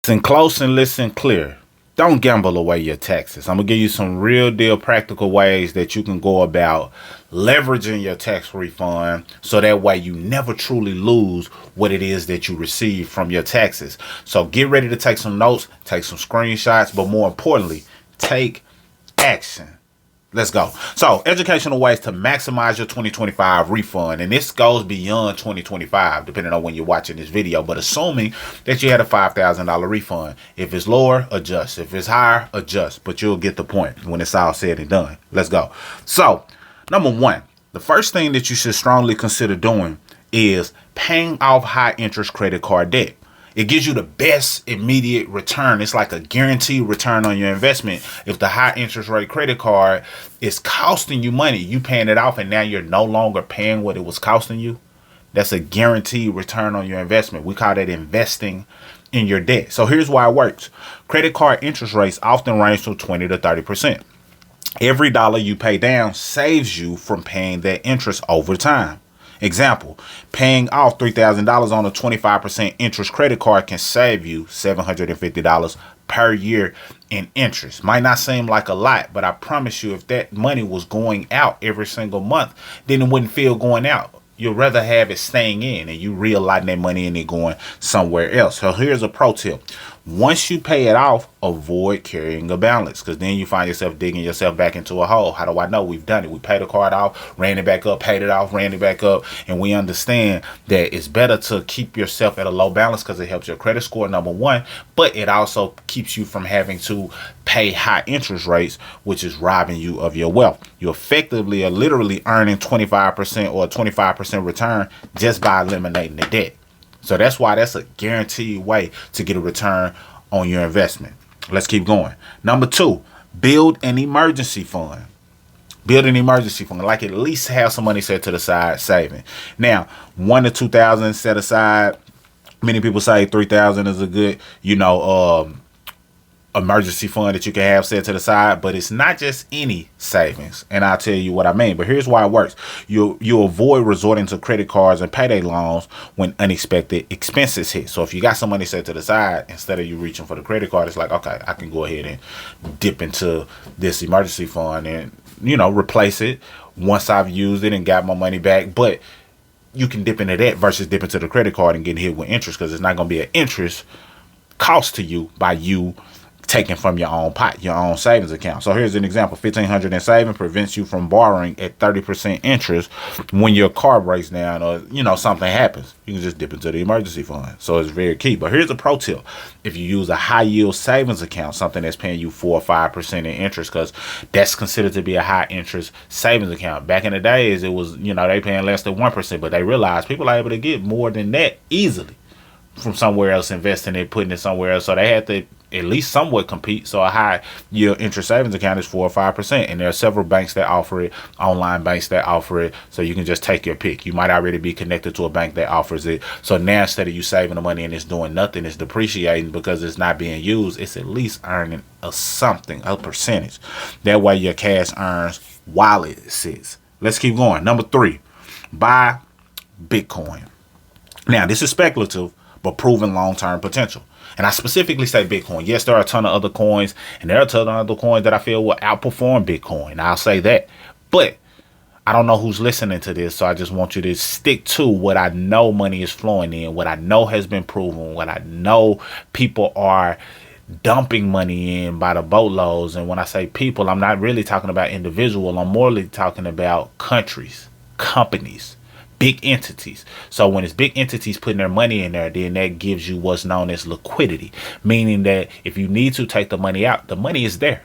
Listen close and listen clear. Don't gamble away your taxes. I'm going to give you some real deal practical ways that you can go about leveraging your tax refund so that way you never truly lose what it is that you receive from your taxes. So get ready to take some notes, take some screenshots, but more importantly, take action. Let's go. So, educational ways to maximize your 2025 refund. And this goes beyond 2025, depending on when you're watching this video. But assuming that you had a $5,000 refund. If it's lower, adjust. If it's higher, adjust. But you'll get the point when it's all said and done. Let's go. So, number one, the first thing that you should strongly consider doing is paying off high interest credit card debt. It gives you the best immediate return. It's like a guaranteed return on your investment. If the high interest rate credit card is costing you money, you paying it off and now you're no longer paying what it was costing you. That's a guaranteed return on your investment. We call that investing in your debt. So here's why it works. Credit card interest rates often range from 20 to 30%. Every dollar you pay down saves you from paying that interest over time. Example, paying off $3,000 on a 25% interest credit card can save you $750 per year in interest. Might not seem like a lot, but I promise you if that money was going out every single month, then it wouldn't feel going out. You'd rather have it staying in and you realigning that money and it going somewhere else. So here's a pro tip. Once you pay it off, avoid carrying a balance because then you find yourself digging yourself back into a hole. How do I know? We've done it. We paid the card off, ran it back up, paid it off, ran it back up. And we understand that it's better to keep yourself at a low balance because it helps your credit score, number one. But it also keeps you from having to pay high interest rates, which is robbing you of your wealth. You effectively are literally earning 25% or a 25% return just by eliminating the debt. So that's why that's a guaranteed way to get a return on your investment. Let's keep going. Number two, build an emergency fund. Build an emergency fund, like at least have some money set to the side saving. Now, 1 to 2,000 set aside. Many people say 3,000 is a good, emergency fund that you can have set to the side, but it's not just any savings. And I'll tell you what I mean. But here's why it works. You avoid resorting to credit cards and payday loans when unexpected expenses hit. So if you got some money set to the side, instead of you reaching for the credit card, it's like, okay, I can go ahead and dip into this emergency fund and, replace it once I've used it and got my money back. But you can dip into that versus dip into the credit card and getting hit with interest because it's not going to be an interest cost to you by you taken from your own pot, your own savings account. So here's an example. $1,500 in saving prevents you from borrowing at 30% interest when your car breaks down or, something happens. You can just dip into the emergency fund. So it's very key. But here's a pro tip. If you use a high yield savings account, something that's paying you 4 or 5% in interest, because that's considered to be a high interest savings account. Back in the days, it was, they paying less than 1%, but they realized people are able to get more than that easily from somewhere else, investing it, putting it somewhere else. So they had to at least somewhat compete. So a high yield interest savings account is 4 or 5%. And there are several banks that offer it, online banks that offer it. So you can just take your pick. You might already be connected to a bank that offers it. So now instead of you saving the money and it's doing nothing, it's depreciating because it's not being used, it's at least earning a percentage. That way your cash earns while it sits. Let's keep going. Number 3, buy Bitcoin. Now this is speculative, but proven long-term potential. And I specifically say Bitcoin. Yes, there are a ton of other coins, and there are a ton of other coins that I feel will outperform Bitcoin. I'll say that. But I don't know who's listening to this, so I just want you to stick to what I know money is flowing in, what I know has been proven, what I know people are dumping money in by the boatloads. And when I say people, I'm not really talking about individual. I'm morely talking about countries, companies, big entities. So when it's big entities putting their money in there, then that gives you what's known as liquidity, meaning that if you need to take the money out, the money is there.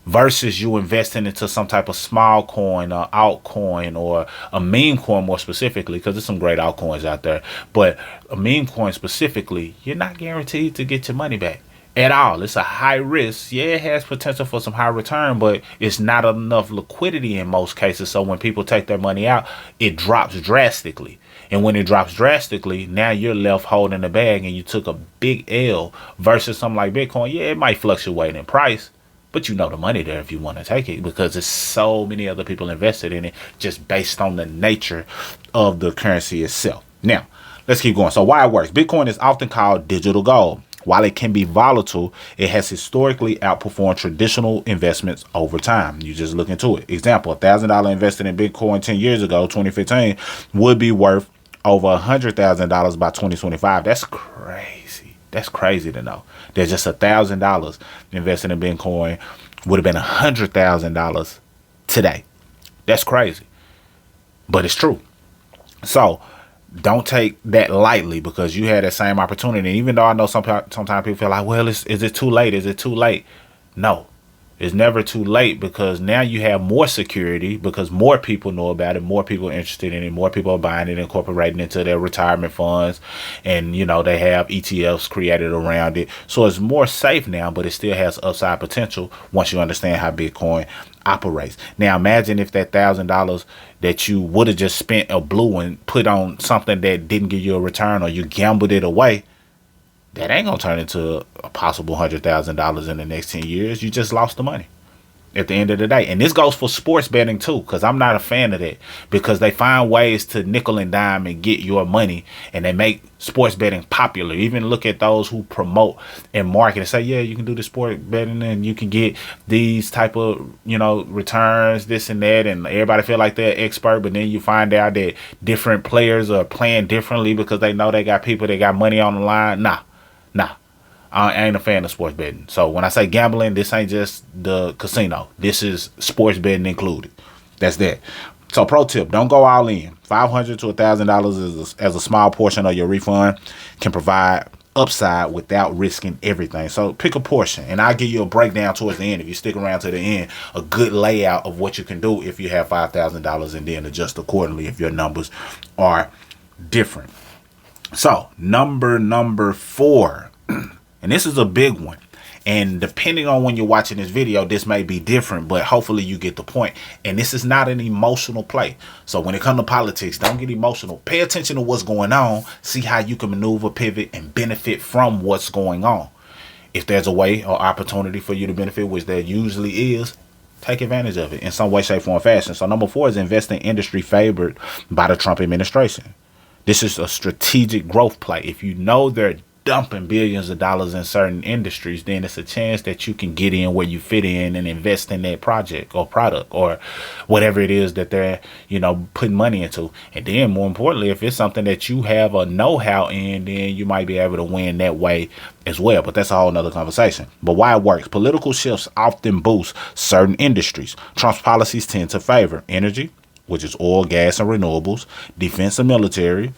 Versus you investing into some type of small coin or altcoin or a meme coin more specifically, because there's some great altcoins out there. But a meme coin specifically, you're not guaranteed to get your money back at all. It's a high risk. Yeah, it has potential for some high return, but it's not enough liquidity in most cases. So when people take their money out, it drops drastically. And when it drops drastically, now you're left holding the bag and you took a big L versus something like Bitcoin. Yeah, it might fluctuate in price, but the money there if you want to take it because there's so many other people invested in it just based on the nature of the currency itself. Now, let's keep going. So why it works. Bitcoin is often called digital gold. While it can be volatile, it has historically outperformed traditional investments over time. You just look into it. Example, $1,000 invested in Bitcoin 10 years ago, 2015, would be worth over $100,000 by 2025. That's crazy. That's crazy to know. There's just $1,000 invested in Bitcoin would have been $100,000 today. That's crazy. But it's true. So don't take that lightly, because you had that same opportunity. And even though I know sometimes people feel like, well, is it too late? Is it too late? No, it's never too late, because now you have more security, because more people know about it, more people are interested in it, more people are buying it, incorporating it into their retirement funds, and they have ETFs created around it. So it's more safe now, but it still has upside potential once you understand how Bitcoin operates. Now imagine if that $1,000 that you would have just spent or blew and put on something that didn't give you a return, or you gambled it away. That ain't gonna turn into a possible $100,000 in the next 10 years. You just lost the money at the end of the day. And this goes for sports betting too, because I'm not a fan of that, because they find ways to nickel and dime and get your money, and they make sports betting popular. Even look at those who promote and market and say, yeah, you can do the sport betting and you can get these type of returns, this and that, and everybody feel like they're expert. But then you find out that different players are playing differently because they know they got people that got money on the line. Nah. I ain't a fan of sports betting. So when I say gambling, this ain't just the casino. This is sports betting included. That's that. So pro tip, don't go all in. $500 to $1,000 as a small portion of your refund can provide upside without risking everything. So pick a portion, and I'll give you a breakdown towards the end. If you stick around to the end, a good layout of what you can do if you have $5,000, and then adjust accordingly if your numbers are different. So number 4. And this is a big one. And depending on when you're watching this video, this may be different, but hopefully you get the point. And this is not an emotional play. So when it comes to politics, don't get emotional. Pay attention to what's going on. See how you can maneuver, pivot, and benefit from what's going on. If there's a way or opportunity for you to benefit, which there usually is, take advantage of it in some way, shape, form, or fashion. So number 4 is invest in industry favored by the Trump administration. This is a strategic growth play. If you know they're dumping billions of dollars in certain industries, then it's a chance that you can get in where you fit in and invest in that project or product or whatever it is that they're, putting money into. And then more importantly, if it's something that you have a know-how in, then you might be able to win that way as well. But that's a whole nother conversation. But why it works. Political shifts often boost certain industries. Trump's policies tend to favor energy, which is oil, gas, and renewables, defense and military,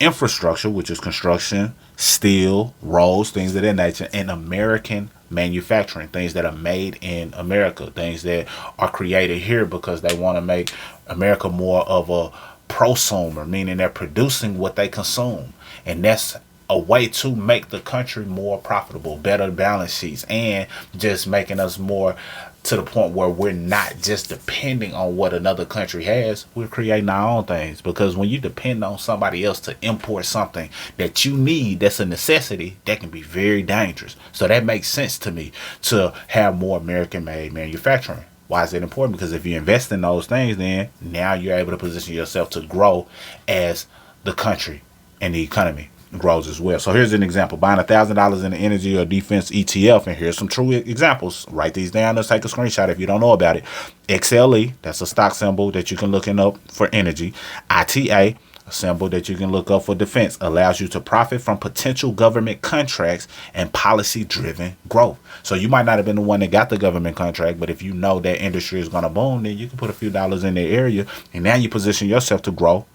infrastructure, which is construction, steel, roads, things of that nature, and American manufacturing, things that are made in America, things that are created here because they want to make America more of a prosumer, meaning they're producing what they consume. And that's a way to make the country more profitable, better balance sheets, and just making us more to the point where we're not just depending on what another country has. We're creating our own things, because when you depend on somebody else to import something that you need, that's a necessity, that can be very dangerous. So that makes sense to me to have more American made manufacturing. Why is it important? Because if you invest in those things, then now you're able to position yourself to grow as the country and the economy grows as well. So here's an example. Buying $1,000 in the energy or defense ETF, and here's some true examples. Write these down. Let's take a screenshot if you don't know about it. XLE, that's a stock symbol that you can look up for energy. ITA, a symbol that you can look up for defense, allows you to profit from potential government contracts and policy-driven growth. So you might not have been the one that got the government contract, but if you know that industry is going to boom, then you can put a few dollars in the area, and now you position yourself to grow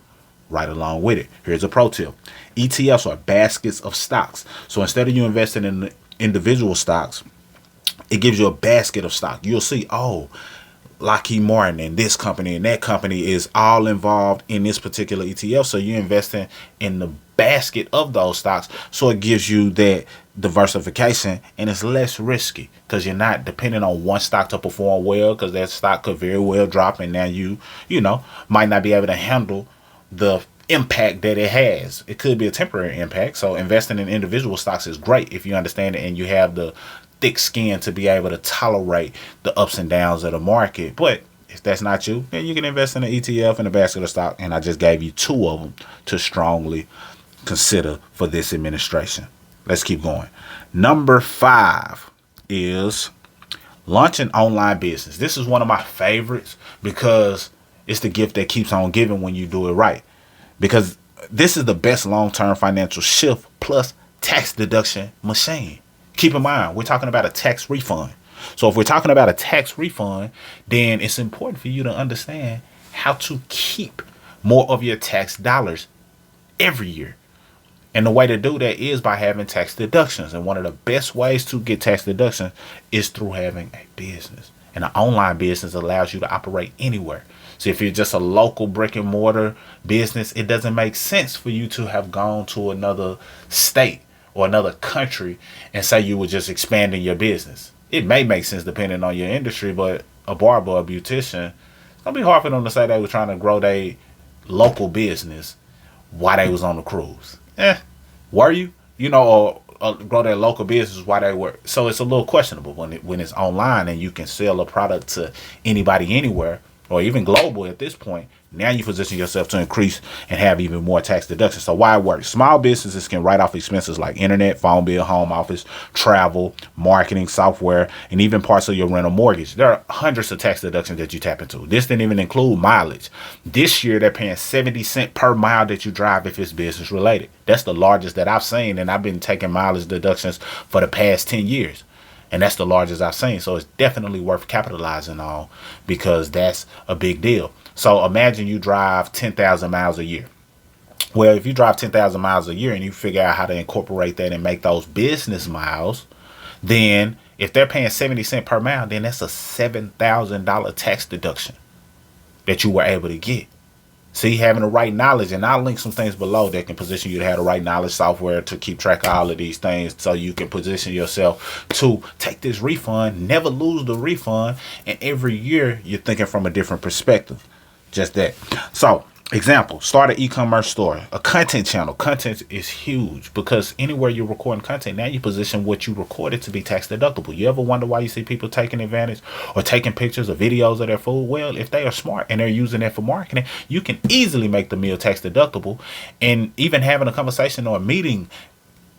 right along with it. Here's a pro tip. ETFs are baskets of stocks. So instead of you investing in individual stocks, it gives you a basket of stock. You'll see, Lockheed Martin and this company and that company is all involved in this particular ETF. So you're investing in the basket of those stocks. So it gives you that diversification, and it's less risky because you're not depending on one stock to perform well, because that stock could very well drop, and now you might not be able to handle the impact that it has. It could be a temporary impact. So investing in individual stocks is great if you understand it and you have the thick skin to be able to tolerate the ups and downs of the market. But if that's not you, then you can invest in an ETF and a basket of stock. And I just gave you 2 of them to strongly consider for this administration. Let's keep going. Number 5 is launch an online business. This is one of my favorites because it's the gift that keeps on giving when you do it right. Because this is the best long-term financial shift plus tax deduction machine. Keep in mind, we're talking about a tax refund. So if we're talking about a tax refund, then it's important for you to understand how to keep more of your tax dollars every year. And the way to do that is by having tax deductions. And one of the best ways to get tax deductions is through having a business. And an online business allows you to operate anywhere. So if you're just a local brick and mortar business, it doesn't make sense for you to have gone to another state or another country and say you were just expanding your business. It may make sense depending on your industry, but a barber or a beautician, it's going to be hard for them to say they were trying to grow their local business while they was on the cruise. Were you? Or grow their local business while they were. So it's a little questionable when it's online and you can sell a product to anybody anywhere or even global at this point. Now you position yourself to increase and have even more tax deductions. So why it works? Small businesses can write off expenses like internet, phone bill, home office, travel, marketing, software, and even parts of your rental mortgage. There are hundreds of tax deductions that you tap into. This didn't even include mileage. This year, they're paying 70 cents per mile that you drive if it's business related. That's the largest that I've seen, and I've been taking mileage deductions for the past 10 years. And that's the largest I've seen. So it's definitely worth capitalizing on because that's a big deal. So imagine you drive 10,000 miles a year. Well, if you drive 10,000 miles a year and you figure out how to incorporate that and make those business miles, then if they're paying 70 cents per mile, then that's a $7,000 tax deduction that you were able to get. See, having the right knowledge, and I'll link some things below that can position you to have the right knowledge software to keep track of all of these things so you can position yourself to take this refund, never lose the refund, and every year you're thinking from a different perspective. Just that. So, example, start an e-commerce store, a content channel. Content is huge because anywhere you're recording content, now you position what you recorded to be tax deductible. You ever wonder why you see people taking advantage or taking pictures or videos of their food? Well, if they are smart and they're using it for marketing, you can easily make the meal tax deductible. And even having a conversation or a meeting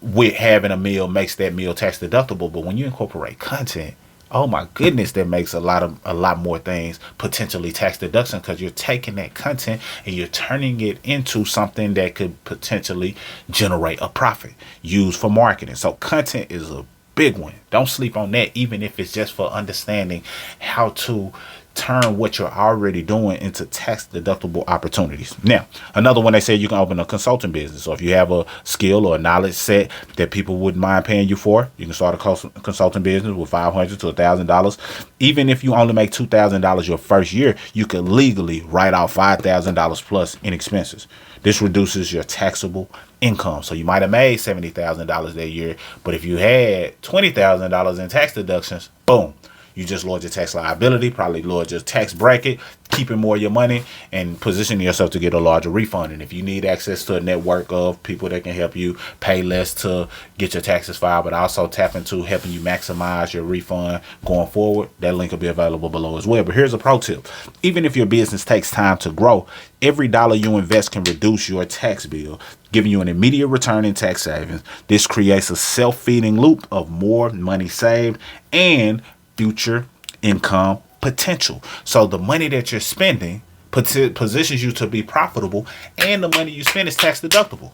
with having a meal makes that meal tax deductible. But when you incorporate content, oh my goodness, that makes a lot more things potentially tax deduction because you're taking that content and you're turning it into something that could potentially generate a profit used for marketing. So content is a big one. Don't sleep on that, even if it's just for understanding how to turn what you're already doing into tax deductible opportunities. Now, another one, they say you can open a consulting business. So if you have a skill or a knowledge set that people wouldn't mind paying you for, you can start a consulting business with $500 to $1,000. Even if you only make $2,000 your first year, you can legally write out $5,000 plus in expenses. This reduces your taxable income. So you might have made $70,000 that year, but if you had $20,000 in tax deductions, boom, you just lowered your tax liability, probably lowered your tax bracket, keeping more of your money and positioning yourself to get a larger refund. And if you need access to a network of people that can help you pay less to get your taxes filed, but also tap into helping you maximize your refund going forward, that link will be available below as well. But here's a pro tip. Even if your business takes time to grow, every dollar you invest can reduce your tax bill, giving you an immediate return in tax savings. This creates a self-feeding loop of more money saved and future income potential. So the money that you're spending positions you to be profitable, and the money you spend is tax deductible.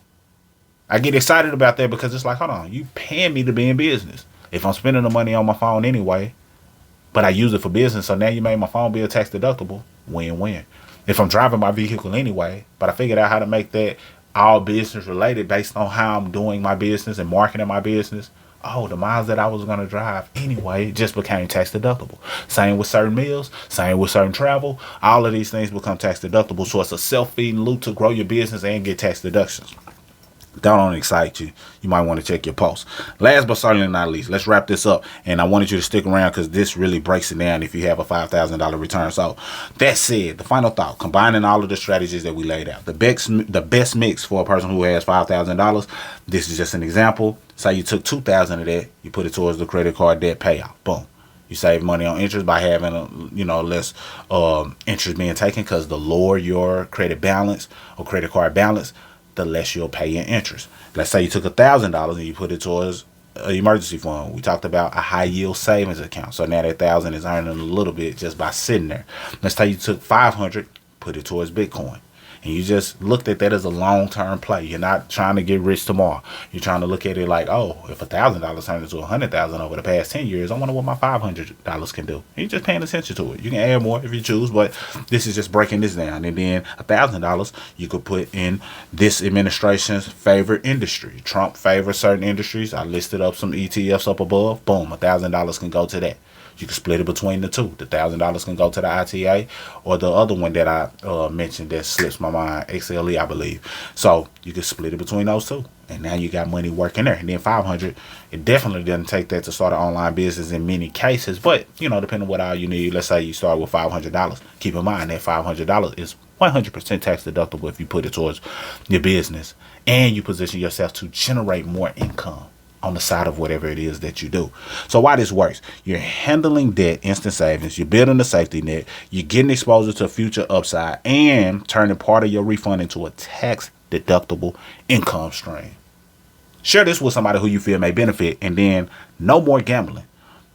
I get excited about that because it's like, hold on, you paying me to be in business. If I'm spending the money on my phone anyway, but I use it for business, so now you made my phone bill tax deductible, win-win. If I'm driving my vehicle anyway, but I figured out how to make that all business related based on how I'm doing my business and marketing my business, oh, the miles that I was going to drive anyway just became tax deductible. Same with certain meals, same with certain travel. All of these things become tax deductible. So it's a self-feeding loop to grow your business and get tax deductions. That don't excite you. You might want to check your posts. Last but certainly not least, let's wrap this up. And I wanted you to stick around because this really breaks it down if you have a $5,000 return. So that said, the final thought, combining all of the strategies that we laid out, the best mix for a person who has $5,000, this is just an example. Say you took $2,000 of that, you put it towards the credit card debt payout. Boom. You save money on interest by having less interest being taken, because the lower your credit balance or credit card balance, the less you'll pay in interest. Let's say you took $1,000 and you put it towards an emergency fund. We talked about a high yield savings account. So now that 1,000 is earning a little bit just by sitting there. Let's say you took 500, put it towards Bitcoin. And you just looked at that as a long-term play. You're not trying to get rich tomorrow. You're trying to look at it like, oh, if $1,000 turned into 100,000 over the past 10 years, I wonder what my $500 can do. And you're just paying attention to it. You can add more if you choose, but this is just breaking this down. And then $1,000 you could put in this administration's favorite industry. Trump favors certain industries. I listed up some ETFs up above. Boom, $1,000 can go to that. You can split it between the two. The $1,000 can go to the ITA, or the other one that I mentioned that slips my mind, XLE, I believe. So you can split it between those two, and now you got money working there. And then 500, it definitely doesn't take that to start an online business in many cases, but you know, depending on what all you need. Let's say you start with $500. Keep in mind that $500 is 100% tax deductible if you put it towards your business, and you position yourself to generate more income on the side of whatever it is that you do. So why this works: you're handling debt, instant savings, you're building a safety net, you're getting exposure to future upside, and turning part of your refund into a tax deductible income stream. Share this with somebody who you feel may benefit, and then no more gambling.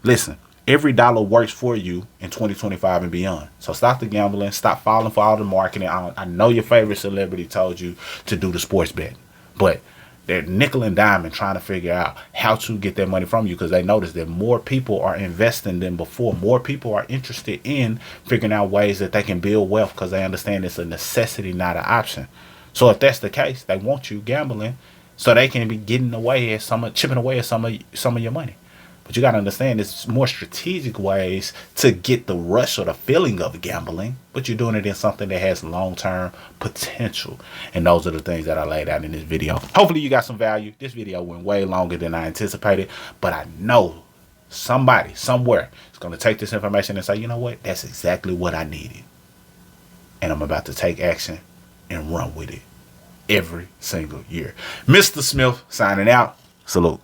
Listen, every dollar works for you in 2025 and beyond. So stop the gambling, stop falling for all the marketing. I know your favorite celebrity told you to do the sports bet, but they're nickel and diamond trying to figure out how to get that money from you, because they notice that more people are investing than before. More people are interested in figuring out ways that they can build wealth, because they understand it's a necessity, not an option. So if that's the case, they want you gambling so they can be chipping away at some of your money. But you got to understand, there's more strategic ways to get the rush or the feeling of gambling, but you're doing it in something that has long-term potential. And those are the things that I laid out in this video. Hopefully you got some value. This video went way longer than I anticipated, but I know somebody somewhere is going to take this information and say, you know what, that's exactly what I needed. And I'm about to take action and run with it every single year. Mr. Smith signing out. Salute.